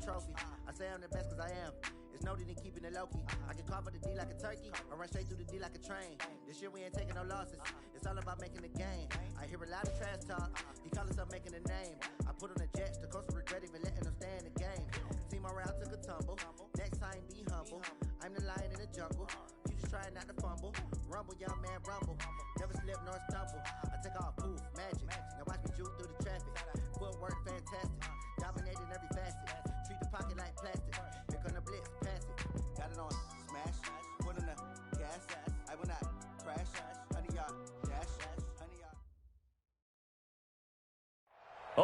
trophy. I say I'm the best cause I am. It's noted in keeping it low-key. I can carve up the D like a turkey, or run straight through the D like a train. This year we ain't taking no losses. It's all about making the game. I hear a lot of trash talk. He call himself making a name. I put on the Jets, the coast regret even letting them stay in the game. Team around took a tumble. Next time be humble. I'm the lion in the jungle. You just trying not to fumble. Rumble, young man, rumble. Never slip nor stumble. I take off, poof, magic. Now watch me juke through the traffic. Footwork fantastic. Dominating every facet. Treat the pocket like plastic. Here come the blitz, pass it. Got it on smash. Put on the gas. I will not crash. Honey y'all dash. Honey y'all.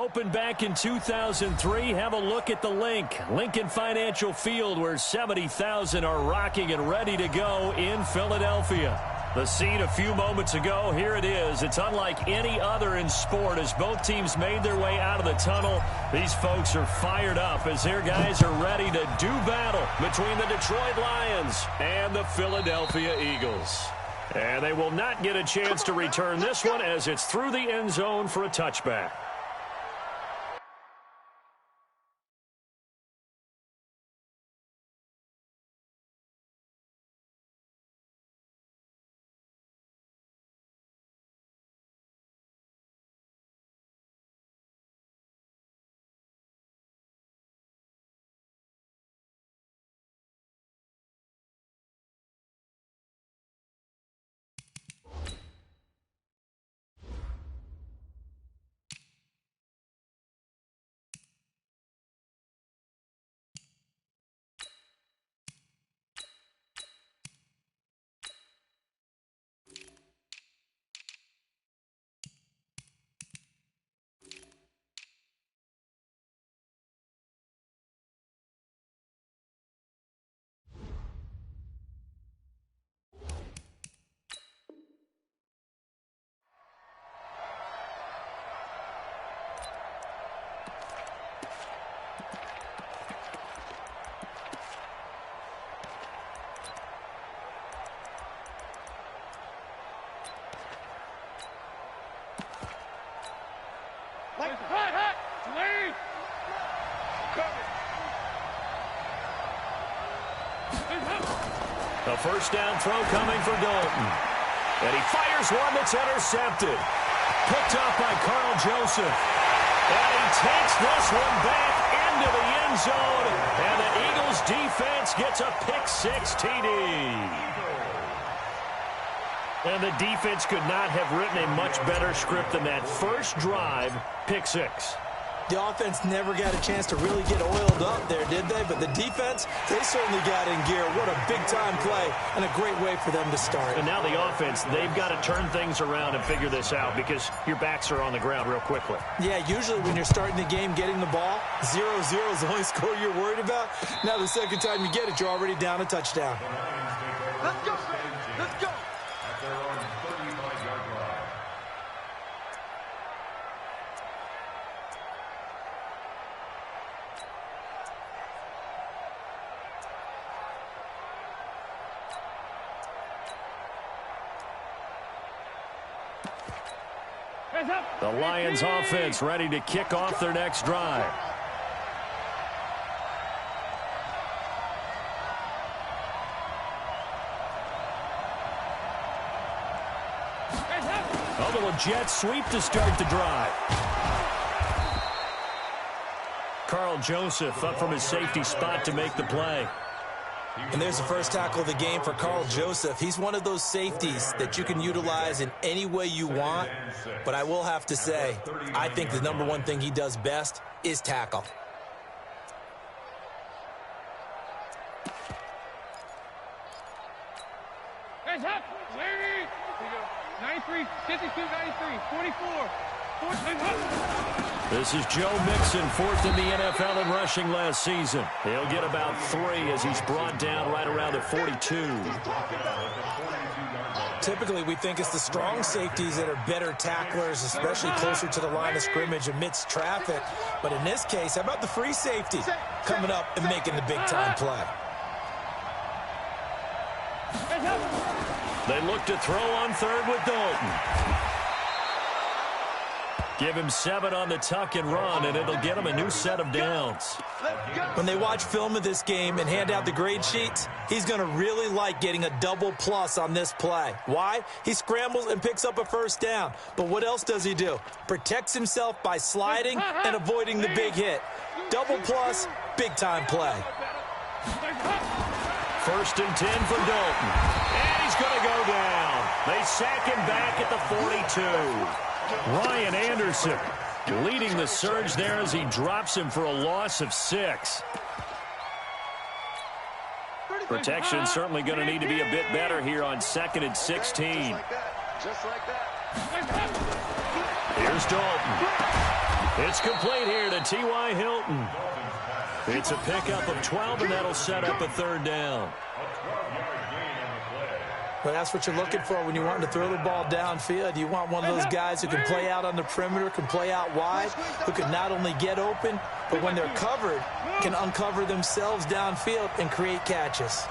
Opened back in 2003. Have a look at the link. Lincoln Financial Field, where 70,000 are rocking and ready to go in Philadelphia. The scene a few moments ago, here it is. It's unlike any other in sport as both teams made their way out of the tunnel. These folks are fired up as their guys are ready to do battle between the Detroit Lions and the Philadelphia Eagles. And they will not get a chance to return this one as it's through the end zone for a touchback. A first down throw coming for Dalton. And he fires one that's intercepted. Picked up by Carl Joseph. And he takes this one back into the end zone. And the Eagles defense gets a pick-6 TD. And the defense could not have written a much better script than that. First drive, pick-6. The offense never got a chance to really get oiled up there, did they? But the defense, they certainly got in gear. What a big-time play and a great way for them to start. And now the offense, they've got to turn things around and figure this out because your backs are on the ground real quickly. Yeah, usually when you're starting the game getting the ball, 0-0 is the only score you're worried about. Now the second time you get it, you're already down a touchdown. Let's go! Let's go! The Lions offense ready to kick off their next drive. A little jet sweep to start the drive. Carl Joseph up from his safety spot to make the play. And there's the first tackle of the game for Carl Joseph. He's one of those safeties that you can utilize in any way you want. But I will have to say, I think the number one thing he does best is tackle. Hands up! 93, 52, 93, 44. This is Joe Mixon, fourth in the NFL in rushing last season. He'll get about 3 as he's brought down right around the 42. Typically, we think it's the strong safeties that are better tacklers, especially closer to the line of scrimmage amidst traffic. But in this case, how about the free safety coming up and making the big-time play? They look to throw on third with Dalton. Give him 7 on the tuck and run, and it'll get him a new set of downs. When they watch film of this game and hand out the grade sheets, he's going to really like getting a double plus on this play. Why? He scrambles and picks up a first down. But what else does he do? Protects himself by sliding and avoiding the big hit. Double plus, big-time play. First and 10 for Dalton. And he's going to go down. They sack him back at the 42. Ryan Anderson leading the surge there as he drops him for a loss of 6. Protection certainly going to need to be a bit better here on 2nd and 16. Here's Dalton. It's complete here to T.Y. Hilton. It's a pickup of 12, and that'll set up a 3rd down. Well, that's what you're looking for when you want to throw the ball downfield. You want one of those guys who can play out on the perimeter, can play out wide, who can not only get open, but when they're covered, can uncover themselves downfield and create catches.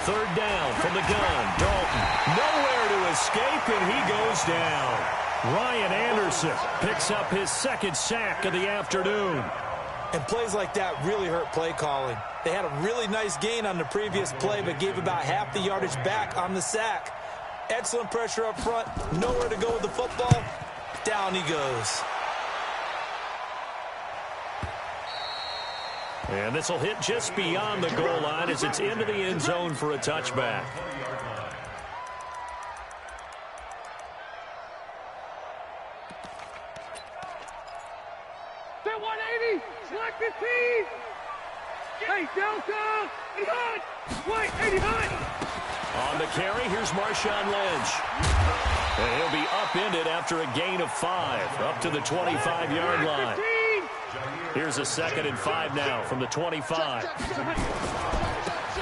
3rd down from the gun. Dalton nowhere to escape, and he goes down. Ryan Anderson picks up his 2nd sack of the afternoon. And plays like that really hurt play calling. They had a really nice gain on the previous play, but gave about half the yardage back on the sack. Excellent pressure up front. Nowhere to go with the football. Down he goes. And this will hit just beyond the goal line as it's into the end zone for a touchback. Set 180. Slack 15. Hey, Delta. 80 hot. White, 80 hot. On the carry, here's Marshawn Lynch. And he'll be upended after a gain of 5, up to the 25-yard line. Here's a 2nd and 5 now from the 25.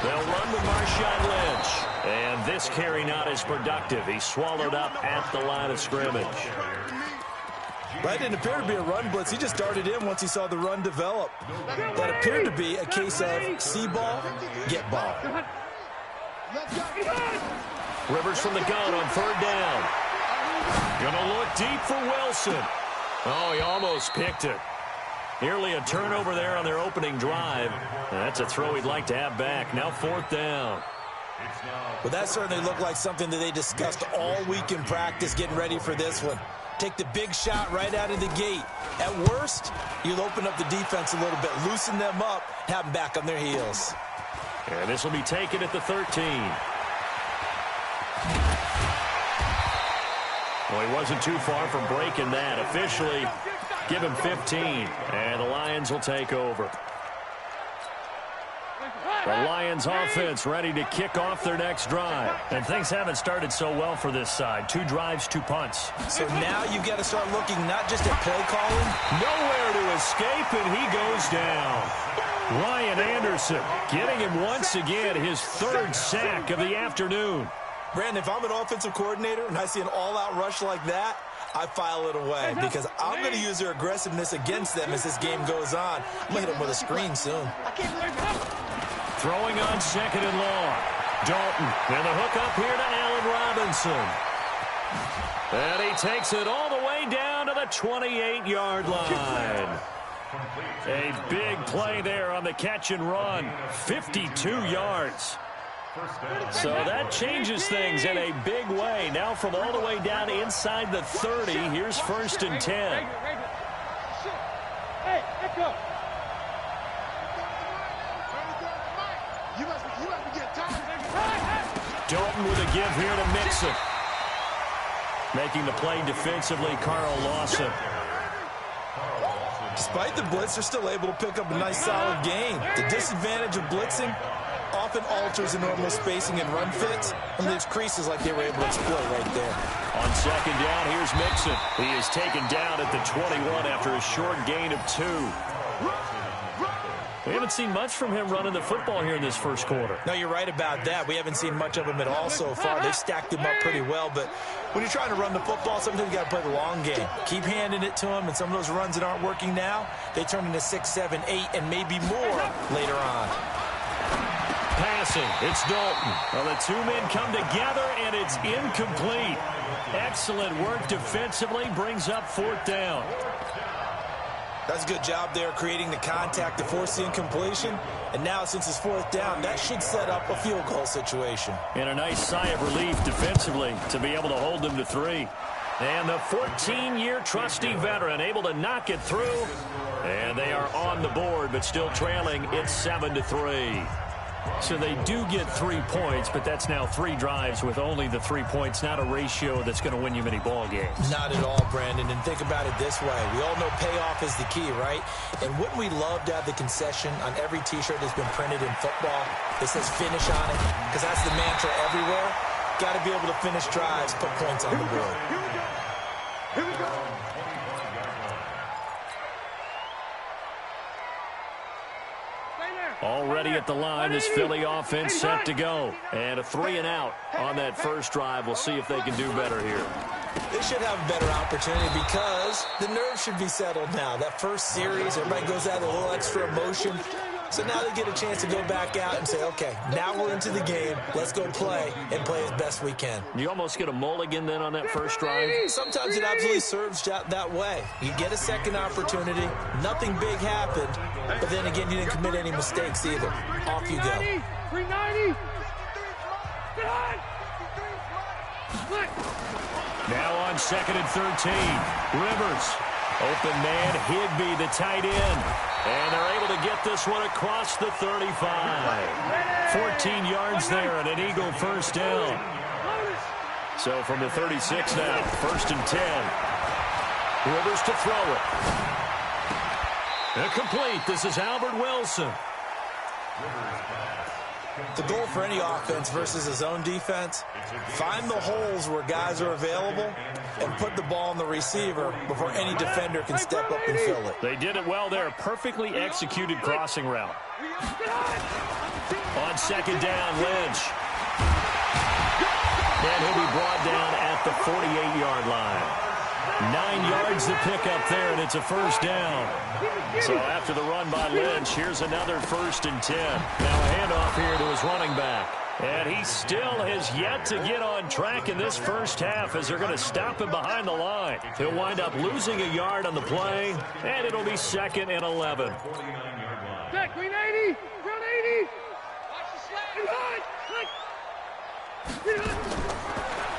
They'll run with Marshawn Lynch. And this carry not as productive. He's swallowed up at the line of scrimmage. That didn't appear to be a run blitz. He just darted in once he saw the run develop. That appeared to be a case of see ball, get ball. Rivers from the gun on 3rd down. Gonna look deep for Wilson. Oh, he almost picked it. Nearly a turnover there on their opening drive. That's a throw he'd like to have back. Now 4th down. Well, that certainly looked like something that they discussed all week in practice getting ready for this one. Take the big shot right out of the gate. At worst, you'll open up the defense a little bit, loosen them up, have them back on their heels. And this will be taken at the 13. Well, he wasn't too far from breaking that. Officially, give him 15, and the Lions will take over. The Lions offense ready to kick off their next drive. And things haven't started so well for this side. 2 drives, 2 punts. So now you've got to start looking not just at play calling. Nowhere to escape, and he goes down. Ryan Anderson getting him once again his 3rd sack of the afternoon. Brandon, if I'm an offensive coordinator and I see an all-out rush like that, I file it away because I'm going to use their aggressiveness against them as this game goes on. I'm going to hit them with a screen soon. Throwing on 2nd and long. Dalton, and the hook up here to Allen Robinson. And he takes it all the way down to the 28-yard line. A big play there on the catch and run. 52 yards. So that changes things in a big way. Now from all the way down inside the 30, here's 1st and 10. Hey, let's go. Dalton with a give here to Mixon. Making the play defensively, Carl Lawson. Despite the blitz, they're still able to pick up a nice solid gain. The disadvantage of blitzing often alters the normal spacing and run fits, and leaves creases like they were able to exploit right there. On 2nd down, here's Mixon. He is taken down at the 21 after a short gain of 2. We haven't seen much from him running the football here in this first quarter. No, you're right about that. We haven't seen much of him at all so far. They've stacked him up pretty well, but when you're trying to run the football, sometimes you got to play the long game. Keep handing it to him, and some of those runs that aren't working now, they turn into 6, 7, 8, and maybe more later on. Passing, it's Dalton. Well, the 2 men come together, and it's incomplete. Excellent work defensively, brings up 4th down. That's a good job there creating the contact to force the incompletion. And now since it's 4th down, that should set up a field goal situation. And a nice sigh of relief defensively to be able to hold them to 3. And the 14-year trusty veteran able to knock it through. And they are on the board, but still trailing. It's 7-3. So they do get 3 points, but that's now 3 drives with only the 3 points, not a ratio that's going to win you many ball games. Not at all, Brandon. And think about it this way. We all know payoff is the key, right? And wouldn't we love to have the concession on every T-shirt that's been printed in football that says finish on it? Because that's the mantra everywhere. Got to be able to finish drives, put points on the board. Here we go. Already at the line, this Philly offense set to go. And a 3-and-out on that first drive. We'll see if they can do better here. They should have a better opportunity because the nerves should be settled now. That first series, everybody goes out with a little extra emotion. So now they get a chance to go back out and say, okay, now we're into the game. Let's go play and play as best we can. You almost get a mulligan then on that first drive? Sometimes it absolutely serves that way. You get a second opportunity. Nothing big happened. But then again, you didn't commit any mistakes either. Off you go. 390. Now on 2nd and 13. Rivers. Open man, Higbee, the tight end. And they're able to get this one across the 35. 14 yards there and an Eagle first down. So from the 36 now, 1st and 10. Rivers to throw it. Incomplete. This is Albert Wilson. The goal for any offense versus his own defense, find the holes where guys are available and put the ball on the receiver before any defender can step up and fill it. They did it well there. Perfectly executed crossing route. On 2nd down, Lynch. And he'll be brought down at the 48-yard line. 9 yards to pick up there, and it's a first down. So after the run by Lynch, here's another 1st and 10. Now a handoff here to his running back. And he still has yet to get on track in this first half as they're going to stop him behind the line. He'll wind up losing a yard on the play, and it'll be 2nd and 11. Check, green 80, front 80.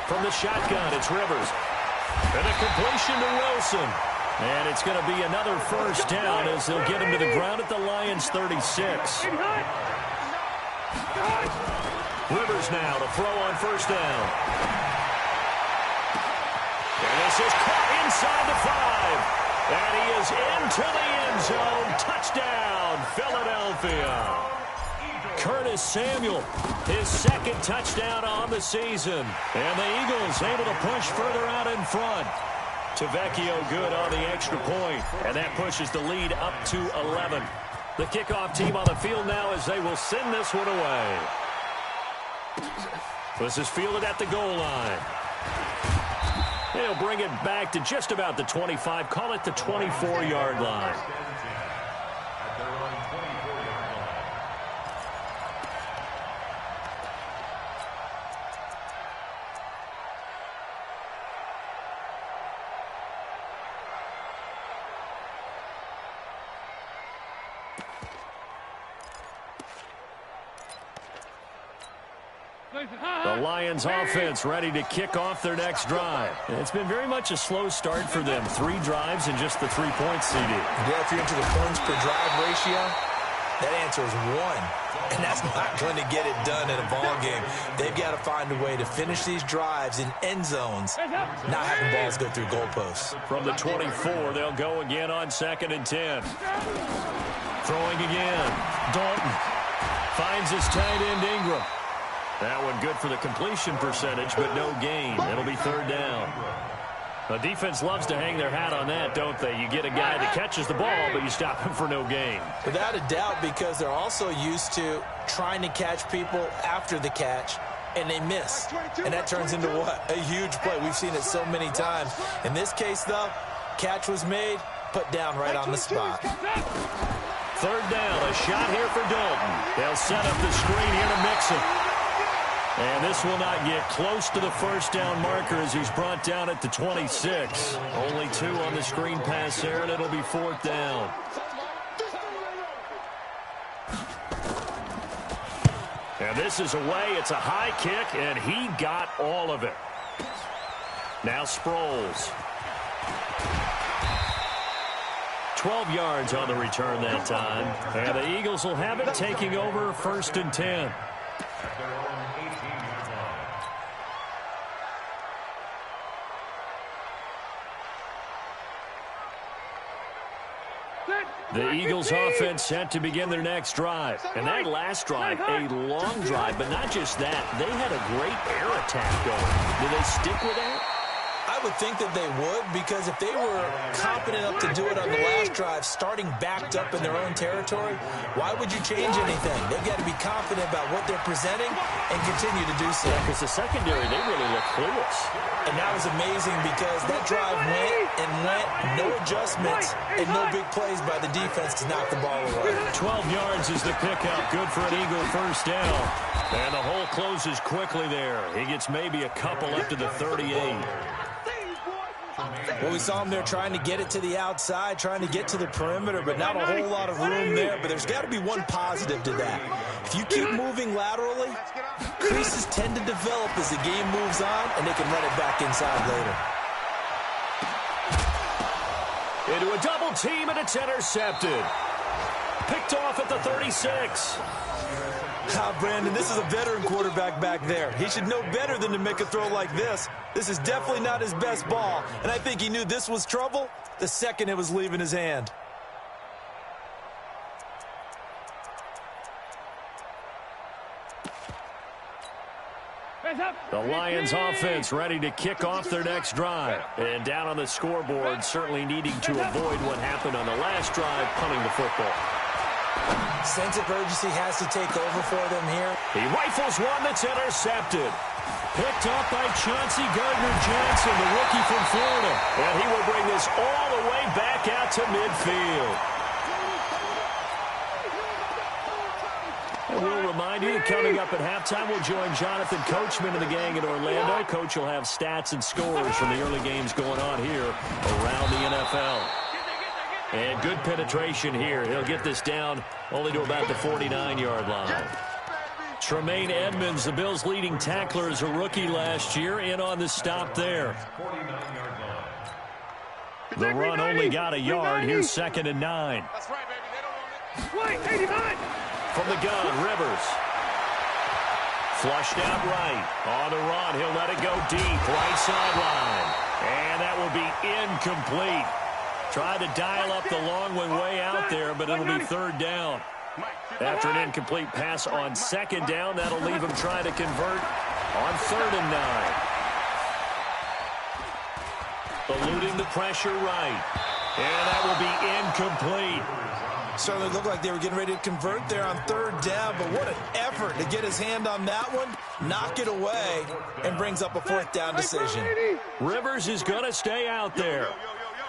From the shotgun, it's Rivers. And a completion to Wilson. And it's going to be another first down as they'll get him to the ground at the Lions' 36. Rivers now to throw on first down. And this is caught inside the 5. And he is into the end zone. Touchdown, Philadelphia. Curtis Samuel, his 2nd touchdown on the season. And the Eagles able to push further out in front. Tavecchio good on the extra point. And that pushes the lead up to 11. The kickoff team on the field now as they will send this one away. This is fielded at the goal line. They'll bring it back to just about the 25. Call it the 24-yard line. The Lions offense ready to kick off their next drive. It's been very much a slow start for them. 3 drives and just the 3 points, CD. Yeah, if you're into the points per drive ratio, that answer is 1. And that's not going to get it done in a ball game. They've got to find a way to finish these drives in end zones, not having balls go through goalposts. From the 24, they'll go again on 2nd and 10. Throwing again. Dalton finds his tight end Ingram. That one good for the completion percentage, but no gain. It'll be 3rd down. The defense loves to hang their hat on that, don't they? You get a guy that catches the ball, but you stop him for no gain. Without a doubt, because they're also used to trying to catch people after the catch, and they miss. And that turns into what? A huge play. We've seen it so many times. In this case, though, catch was made, put down right on the spot. 3rd down, a shot here for Dalton. They'll set up the screen here to Mixon. And this will not get close to the first down marker as he's brought down at the 26. Only 2 on the screen pass there, and it'll be 4th down. And this is away. It's a high kick, and he got all of it. Now Sproles. 12 yards on the return that time. And the Eagles will have it, taking over 1st and 10. The Eagles offense set to begin their next drive. And that last drive, a long drive, but not just that. They had a great air attack going. Do they stick with that? I would think that they would, because if they were confident enough to do it on the last drive, starting backed up in their own territory, why would you change anything? They've got to be confident about what they're presenting and continue to do so. Because the secondary, they really look clueless. And that was amazing because that drive went and went, no adjustments, and no big plays by the defense to knock the ball away. 12 yards is the pickup. Good for an Eagle first down. And the hole closes quickly there. He gets maybe a couple up to the 38. Well, we saw him there trying to get it to the outside, trying to get to the perimeter, but not a whole lot of room there. But there's got to be one positive to that. If you keep moving laterally, creases tend to develop as the game moves on, and they can run it back inside later. Into a double team, and it's intercepted. Picked off at the 36. Brandon, this is a veteran quarterback back there. He should know better than to make a throw like this. This is definitely not his best ball, and I think he knew this was trouble the second it was leaving his hand. The Lions offense ready to kick off their next drive. And down on the scoreboard, certainly needing to avoid what happened on the last drive, punting the football. Sense of urgency has to take over for them here. He rifles one that's intercepted. Picked up by Chauncey Gardner-Johnson, the rookie from Florida. And he will bring this all the way back out to midfield. And we'll remind you that coming up at halftime, we'll join Jonathan Coachman and the gang in Orlando. Coach will have stats and scores from the early games going on here around the NFL. And good penetration here. He'll get this down only to about the 49-yard line. Tremaine Edmonds, the Bills' leading tackler, is a rookie last year, in on the stop there. The run only got a yard. Here's 2nd and 9. That's right, baby. They don't want me. 89. From the gun, Rivers. Flushed out right. On the run, he'll let it go deep. Right sideline. And that will be incomplete. Tried to dial up the long one way out there, but it'll be 3rd down. After an incomplete pass on 2nd down, that'll leave him trying to convert on 3rd and 9. Eluding the pressure right. And that will be incomplete. Certainly looked like they were getting ready to convert there on 3rd down, but what an effort to get his hand on that one, knock it away, and brings up a 4th down decision. Rivers is going to stay out there.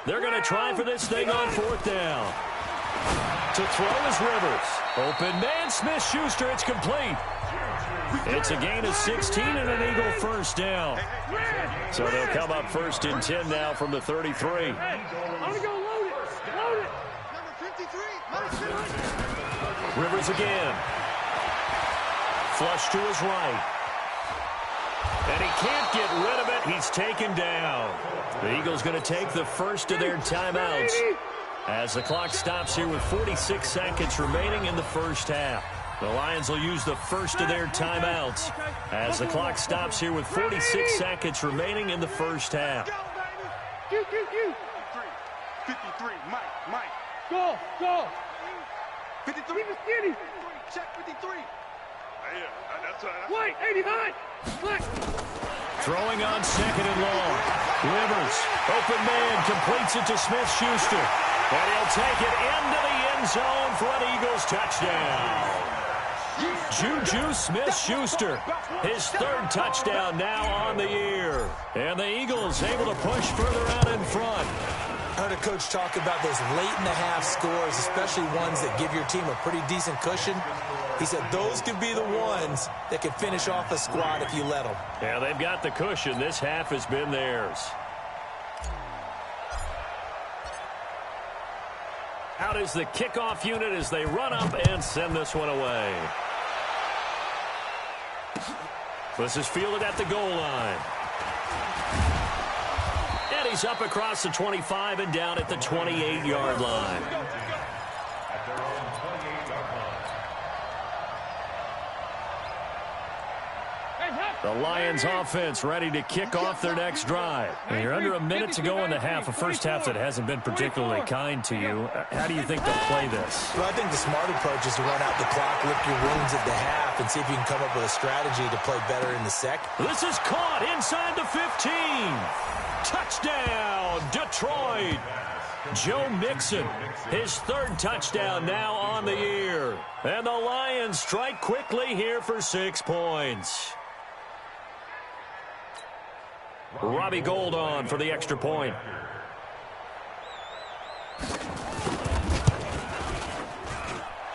They're going to try for this thing on 4th down. To throw is Rivers. Open man, Smith-Schuster. It's complete. It's a gain of 16 and an Eagle first down. So they'll come up 1st and 10 now from the 33. I'm going to go load it. Load it. Number 53. Rivers again. Flush to his right. And he can't get rid of it. He's taken down. The Eagles going to take the first of their timeouts as the clock stops here with 46 seconds remaining in the first half. The Lions will use the first of their timeouts as the clock stops here with 46 seconds remaining in the first half. 53, Mike. Go. 53. Check 53. Yeah, that's right. White, 89. Click. Throwing on 2nd and long. Rivers, open man, completes it to Smith-Schuster. And he'll take it into the end zone for an Eagles touchdown. Juju Smith-Schuster, his 3rd touchdown now on the year. And the Eagles able to push further out in front. I heard a coach talk about those late-in-the-half scores, especially ones that give your team a pretty decent cushion. He said those could be the ones that could finish off a squad if you let them. Yeah, they've got the cushion. This half has been theirs. Out is the kickoff unit as they run up and send this one away. This is fielded at the goal line. And he's up across the 25 and down at the 28-yard line. The Lions offense ready to kick off their next drive. And you're under a minute to go in the half, a first half that hasn't been particularly kind to you. How do you think they'll play this? Well, I think the smart approach is to run out the clock, lick your wounds at the half, and see if you can come up with a strategy to play better in the second. This is caught inside the 15. Touchdown, Detroit. Joe Mixon, his third touchdown now on the year. And the Lions strike quickly here for 6 points. Robbie Gould on for the extra point.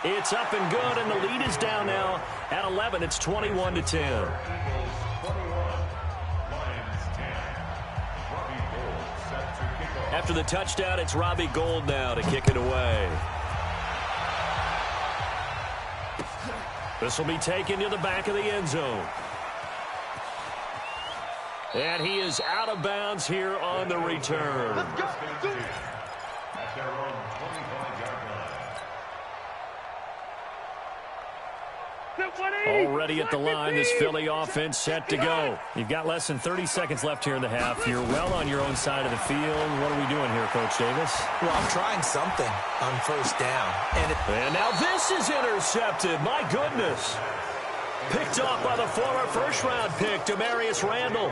It's up and good, and the lead is down now at 11. It's 21-10. After the touchdown, it's Robbie Gould now to kick it away. This will be taken to the back of the end zone. And he is out of bounds here on the return. Let's go. Already at the line, this Philly offense set to go. You've got less than 30 seconds left here in the half. You're well on your own side of the field. What are we doing here, Coach Davis? Well, I'm trying something on first down. And now this is intercepted. My goodness. Picked off by the former first-round pick, Demarius Randall.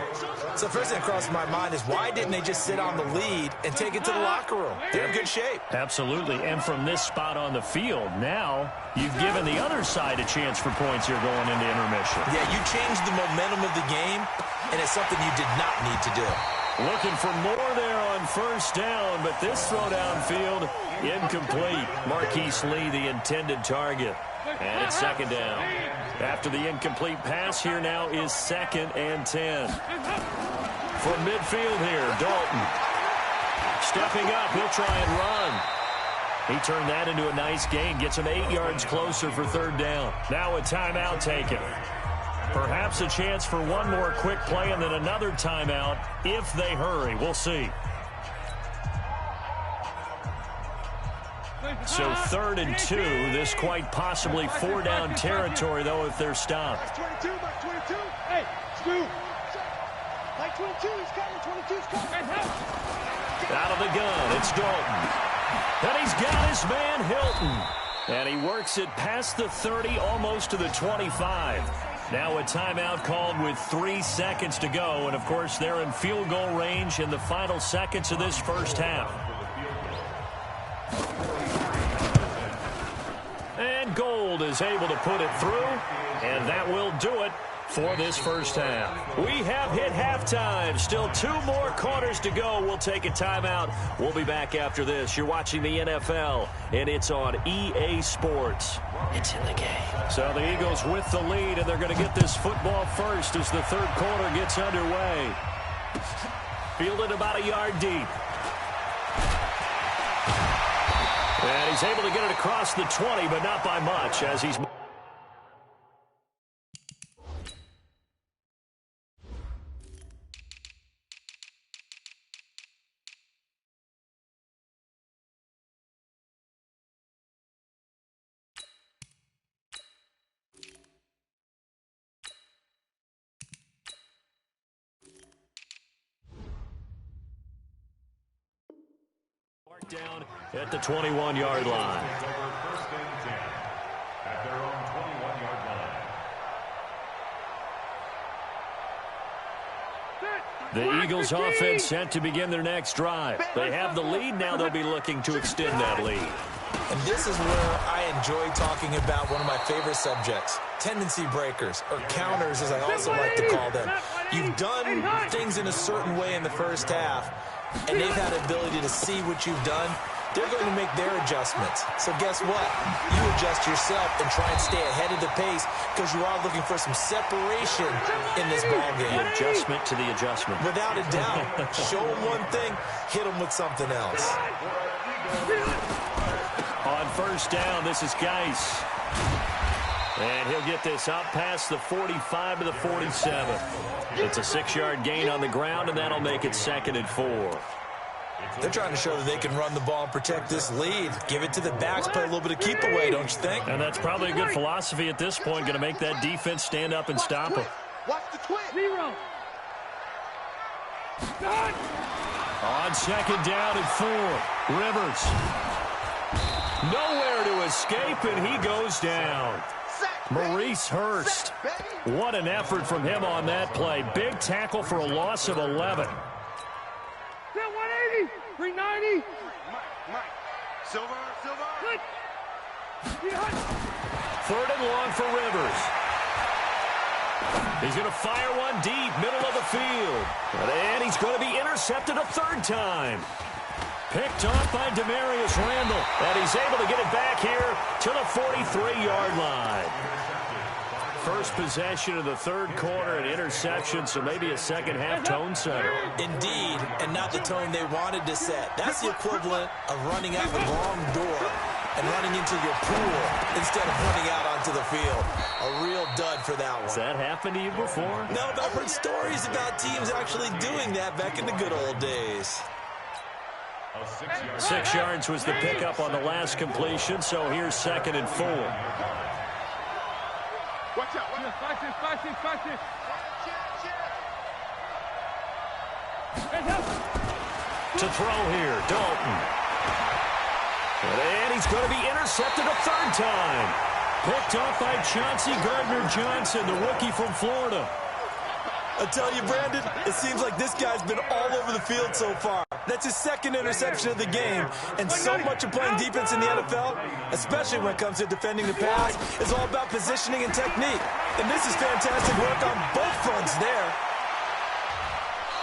So first thing that crossed my mind is why didn't they just sit on the lead and take it to the locker room? They're in good shape. Absolutely. And from this spot on the field, now you've given the other side a chance for points here going into intermission. Yeah, you changed the momentum of the game, and it's something you did not need to do. Looking for more there on first down, but this throw downfield, incomplete. Marquise Lee, the intended target. And it's second down. After the incomplete pass, here now is 2nd and 10. From midfield here, Dalton. Stepping up, he'll try and run. He turned that into a nice gain, gets him 8 yards closer for 3rd down. Now a timeout taken. Perhaps a chance for one more quick play and then another timeout if they hurry. We'll see. So 3rd and 2, this quite possibly 4-down territory, though, if they're stopped. 22, Mike 22. Hey, Stu. Mike 22, he's coming, 22's coming. Out of the gun, it's Dalton. And he's got his man Hilton. And he works it past the 30, almost to the 25. Now a timeout called with 3 seconds to go. And, of course, they're in field goal range in the final seconds of this first half. And Gould is able to put it through, and that will do it for this first half. We have hit halftime. Still 2 more quarters to go. We'll take a timeout. We'll be back after this. You're watching the NFL, and it's on EA Sports. It's in the game. So the Eagles with the lead, and they're going to get this football first as the 3rd quarter gets underway. Fielded about a yard deep. And he's able to get it across the 20, but not by much as he's... down at the 21-yard line. At their own 21-yard line. The Eagles offense set to begin their next drive. They have the lead. Now they'll be looking to extend that lead. And this is where I enjoy talking about one of my favorite subjects, tendency breakers, or counters as I also like to call them. You've done things in a certain way in the first half, and they've had the ability to see what you've done they're going to make their adjustments. So guess what? You adjust yourself and try and stay ahead of the pace because you are looking for some separation in this ballgame. The adjustment to the adjustment. Without a doubt. Show them one thing, hit them with something else. On first down, this is Geis. And he'll get this up past the 45 to the 47. It's a 6-yard gain on the ground, and that'll make it 2nd and 4. They're trying to show that they can run the ball and protect this lead. Give it to the backs, play a little bit of keep away, don't you think? And that's probably a good philosophy at this point, going to make that defense stand up and stop them. Watch the twist. Zero. On 2nd down and 4, Rivers. Nowhere to escape, and he goes down. Maurice Hurst. What an effort from him on that play. Big tackle for a loss of 11. 180, 390. Mike. Silver. Good. 3rd and long for Rivers. He's going to fire one deep, middle of the field. And he's going to be intercepted a 3rd time. Picked off by Demarius Randall. And he's able to get it back here to the 43-yard line. First possession of the 3rd quarter, an interception, so maybe a second-half tone setter. Indeed, and not the tone they wanted to set. That's the equivalent of running out the wrong door and running into your pool instead of running out onto the field. A real dud for that one. Has that happened to you before? No, but I've heard stories about teams actually doing that back in the good old days. 6 yards was the pickup on the last completion, so here's 2nd and 4. Watch out. Watch this. To throw here, Dalton. And he's going to be intercepted a 3rd time. Picked off by Chauncey Gardner-Johnson, the rookie from Florida. I tell you, Brandon, it seems like this guy's been all over the field so far. That's his 2nd interception of the game. And so much of playing defense in the NFL, especially when it comes to defending the pass, is all about positioning and technique. And this is fantastic work on both fronts there.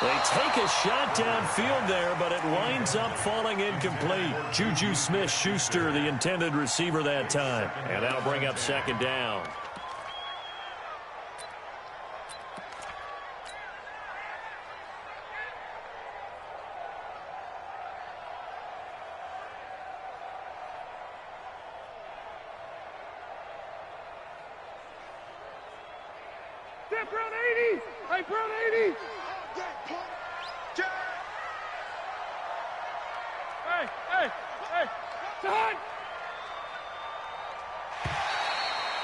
They take a shot downfield there, but it winds up falling incomplete. Juju Smith-Schuster, the intended receiver that time. And that'll bring up 2nd down. Brown 80. Hey, Brown 80. Hey. Son.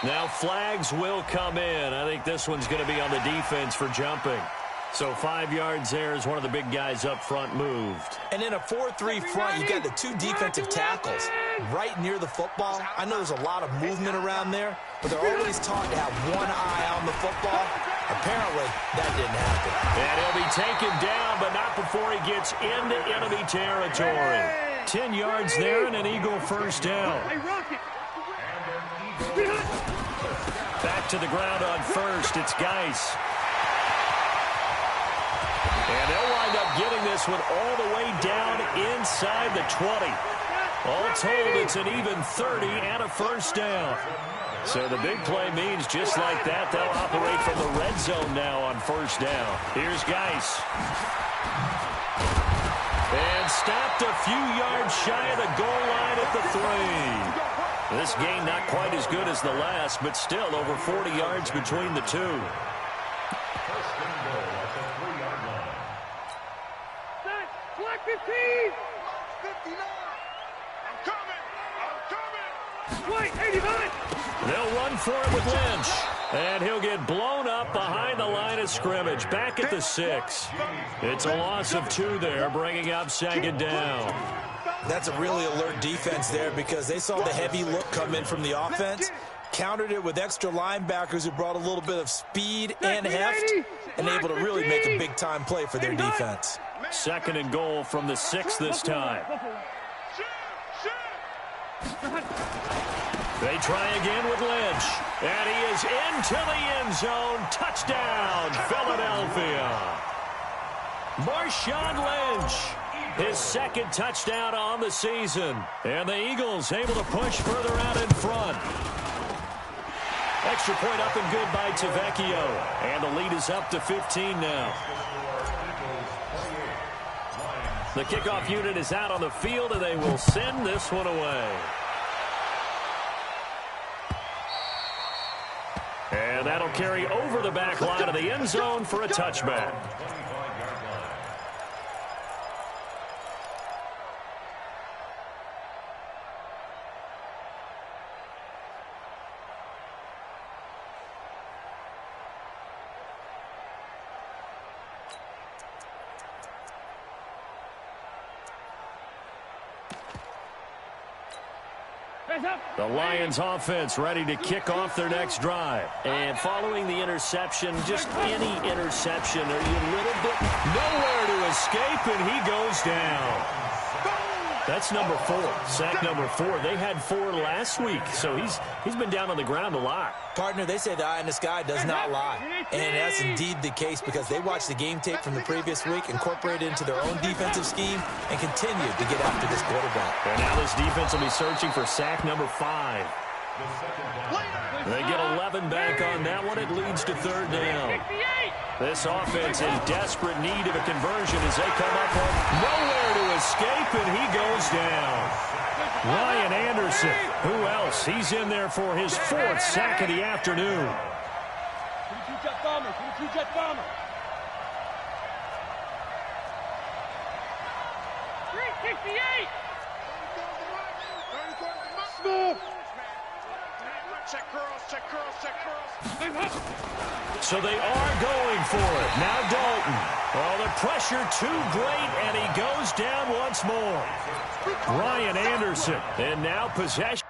Now flags will come in. I think this one's going to be on the defense for jumping. So 5 yards there as one of the big guys up front moved. And in a 4-3 front, you've got the 2 defensive tackles right near the football. I know there's a lot of movement around there, but they're always taught to have one eye on the football. Apparently, that didn't happen. And he'll be taken down, but not before he gets into enemy territory. 10 yards there and an Eagle first down. Back to the ground on first. It's Geis. And they'll wind up getting this one all the way down inside the 20. All told, it's an even 30 and a first down. So the big play means just like that, they'll operate from the red zone now on first down. Here's Geis. And stopped a few yards shy of the goal line at the 3. This game not quite as good as the last, but still over 40 yards between the two. Black 15. 59. I'm coming. White 89. They'll run for it with Lynch. And he'll get blown up behind the line of scrimmage. Back at the 6. It's a loss of 2 there, bringing up 2nd down. That's a really alert defense there because they saw the heavy look come in from the offense, countered it with extra linebackers who brought a little bit of speed and heft, and able to really make a big-time play for their defense. 2nd and goal from the 6 this time. They try again with Lynch. And he is into the end zone. Touchdown, Philadelphia. Marshawn Lynch. His second touchdown on the season. And the Eagles able to push further out in front. Extra point up and good by Tavecchio. And the lead is up to 15 now. The kickoff unit is out on the field, and they will send this one away. And that'll carry over the back line of the end zone for a touchback. The Lions offense ready to kick off their next drive. And following the interception, just any interception, are you a little bit nowhere to escape, and he goes down. That's number 4, sack number 4. They had 4 last week, so he's been down on the ground a lot. Partner, they say the eye in the sky does not lie. And that's indeed the case because they watched the game tape from the previous week, incorporated it into their own defensive scheme, and continued to get after this quarterback. And now this defense will be searching for sack number 5. They get 11 back on that one. It leads to 3rd down. This offense in desperate need of a conversion as they come up on nowhere to escape, and he goes down. Ryan Anderson, who else? He's in there for his 4th sack of the afternoon. Check curls, check curls, check curls. So they are going for it. Now Dalton. Oh, the pressure too great, and he goes down once more. Ryan Anderson. And now possession.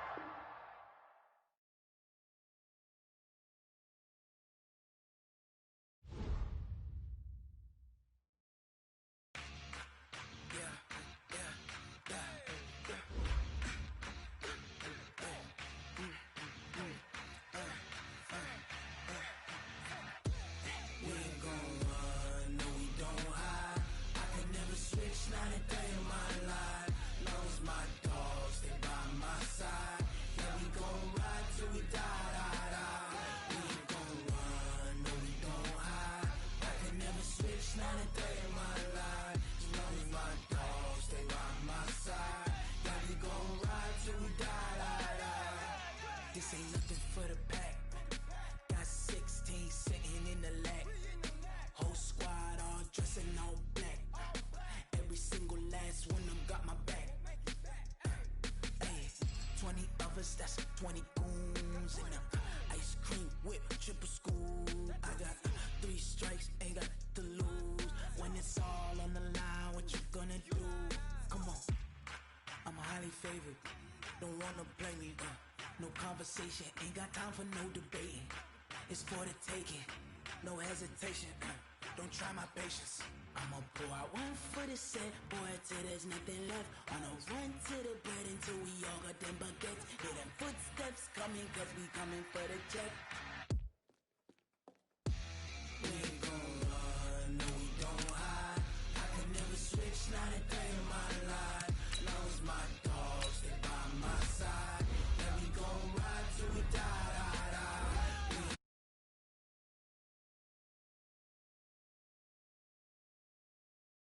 That's 20 goons and ice cream whip, triple school. I got 3 strikes, ain't got to lose. When it's all on the line, what you gonna do? Come on, I'm highly favored. Don't wanna play me, no conversation. Ain't got time for no debating. It's for the taking, no hesitation. Don't try my patience. I'ma pull out 1 foot of set, boy, till there's nothing left. On a run to the bed until we all got them baguettes. Hear them footsteps coming, cause we coming for the check.